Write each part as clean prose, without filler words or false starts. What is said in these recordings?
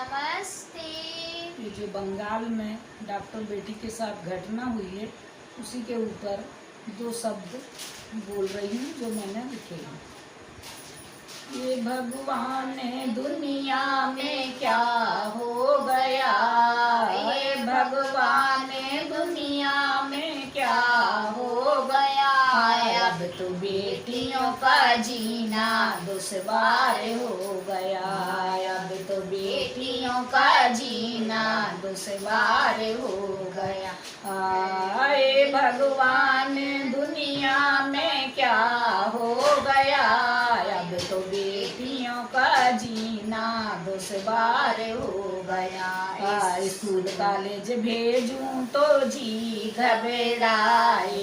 नमस्ते। ये जो बंगाल में डॉक्टर बेटी के साथ घटना हुई है उसी के ऊपर दो शब्द बोल रही हूँ जो मैंने लिखे हैं। ये भगवान ने दुनिया में क्या हो गया, ये भगवान ने दुनिया में क्या हो गया। अब तो बेटियों का जीना दुश्वार हो गया, अब तो बेटियों का जीना दुश्वार हो गया। आए भगवान दुनिया में क्या हो गया, अब तो बेटियों का जीना दुश्वार हो गया। स्कूल कॉलेज भेजूं तो जी घबराए,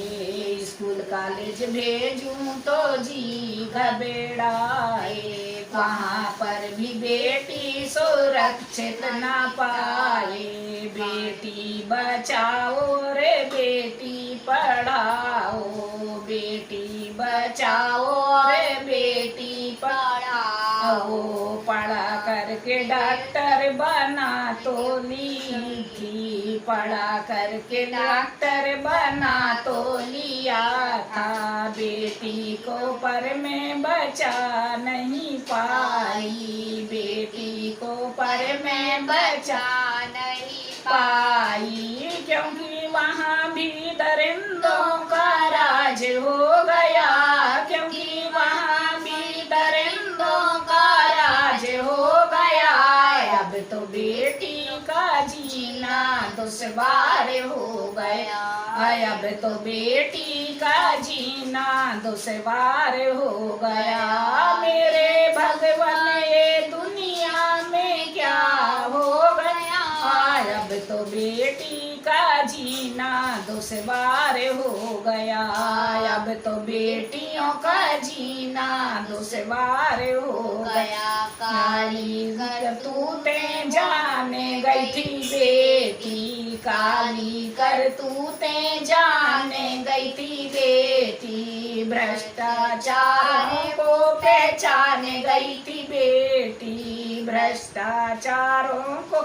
स्कूल कॉलेज भेजूं तो जी घबराए। वहाँ पर भी बेटी सुरक्षित ना पाए। बेटी बचाओ रे बेटी पढ़ाओ, बेटी बचाओ रे बेटी पढ़ाओ। पढ़ा करके डॉक्टर बना तो ली थी, पढ़ा करके डॉक्टर बना तो लिया था। बेटी को पर में बचा नहीं पाई, बेटी को पर में बचा नहीं पाई। क्योंकि वहाँ भी दरिंदों का राज हो गया, क्योंकि वहाँ भी दरिंदों का राज हो गया। अब तो बेटी का जीना दुश्वार हो गया, अब तो बेटी का जीना दुश्वार हो गया। मेरे भगवान ये दुनिया में क्या हो गया, अब तो बेटी का जीना दुश्वार हो गया, अब तो बेटियों का जीना दुश्वार हो गया। काली करतूतें जाने गई थी बेटी, काली करतूतें जाने गई थी बेटी। भ्रष्टाचारों को पहचाने गई थी बेटी, भ्रष्टाचारों को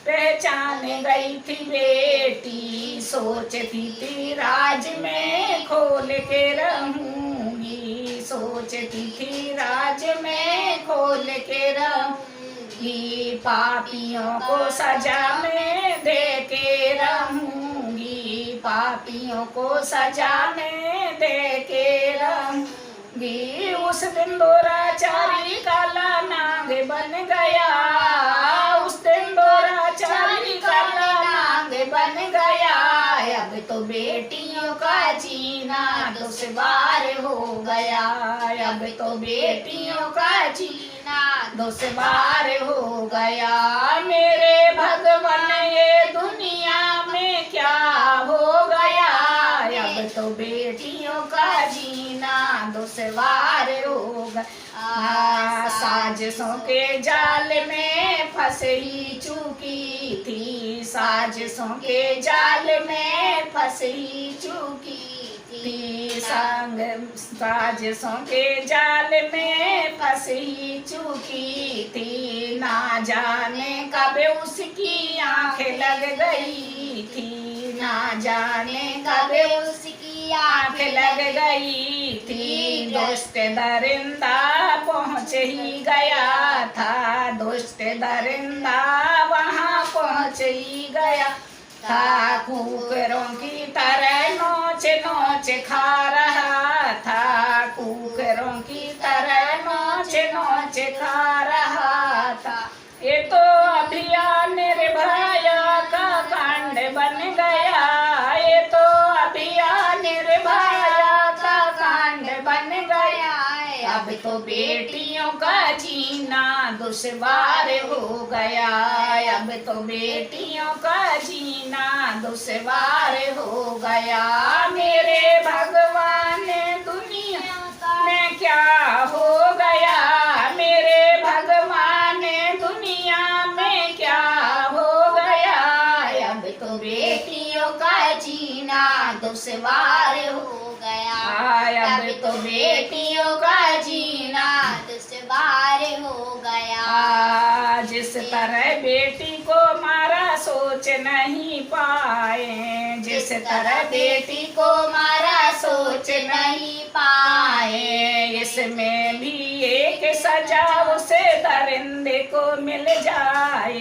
पहचाने गई थी बेटी। सोचती थी राज में खोल के रहूंगी, सोचती थी राज में खोल के रहूंगी। पापियों को सजा में दे के रहूंगी, पापियों को सजा में दे के रहूंगी। उस दिन दुराचारी काला नाग बन गया, उस दिन दुराचारी काला नाग बन गया। अब तो बेटियों का जीना दुश्वार हो गया, अब तो बेटियों का जीना दुश्वार हो गया। मेरे भगवान ये दुनिया में क्या हो गया, अब तो बेटियों का जीना दुश्वार हो गया। साजिशों के जाल में फंस ही चुकी थी, साजिशों के जाल में फंस ही चुकी थी। साजिशों के जाल में फंस ही चुकी थी। ना जाने कब उसकी आंख लग गई थी, ना जाने कब उसकी आंख लग गई थी। दुष्ट दरिंदा पहुँच ही गया था, दुष्ट दरिंदा वहाँ पहुँच ही गया था। कुकरों की तरह नोच नोच खा रहा था, कुकरों की तरह नोच नोच खा रहा था। ये तो अभियान निर्भया का कांड बन गया, ये तो अभियान निर्भया का कांड बन गया। अब तो बेटियों का जीना दुश्वार हो गया, अब तो बेटियों का जीना दुश्वार हो गया। मेरे भगवान दुनिया में क्या हो गया, मेरे भगवान दुनिया में क्या हो गया। अब तो बेटियों का जीना दुश्वार हो गया, अब तो बेटियों का जीना दुश्वार हो गया। जिस तरह बेटी को मारा सोच नहीं पाए, जिस तरह बेटी को मारा सोच नहीं पाए, इसमें भी एक सजा उसे दरिंदे को मिल जाए,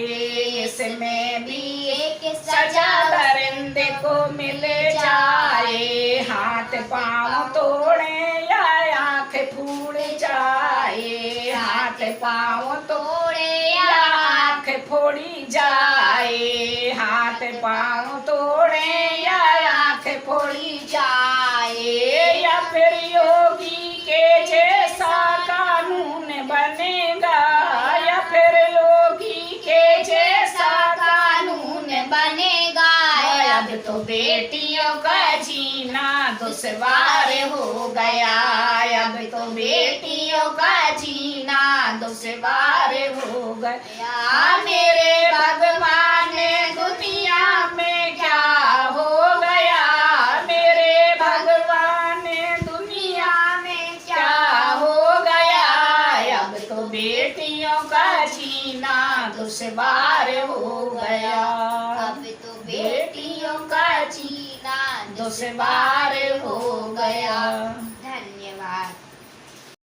इसमें भी एक सजा दरिंदे को मिल जाए, हाथ पाँव तोड़े या आँख फूट जाए, हाथ पाँव तोड़े या आँख फोड़ी जाए, हाथ पाँव तोड़े या आँख फोड़ी जाए, या फिर योगी के जैसा कानून बनेगा, या फिर योगी के जैसा कानून बनेगा। अब तो बेटियों का जीना दुश्वार हो गया, अब तो बेटियों का जीना दुश्वार हो गया, मेरे भगवान दुनिया में क्या हो गया, मेरे भगवान दुनिया में क्या हो गया, अब तो बेटियों का जीना दुश्वार हो गया, अब तो बेटियों का जीना दुश्वार हो गया।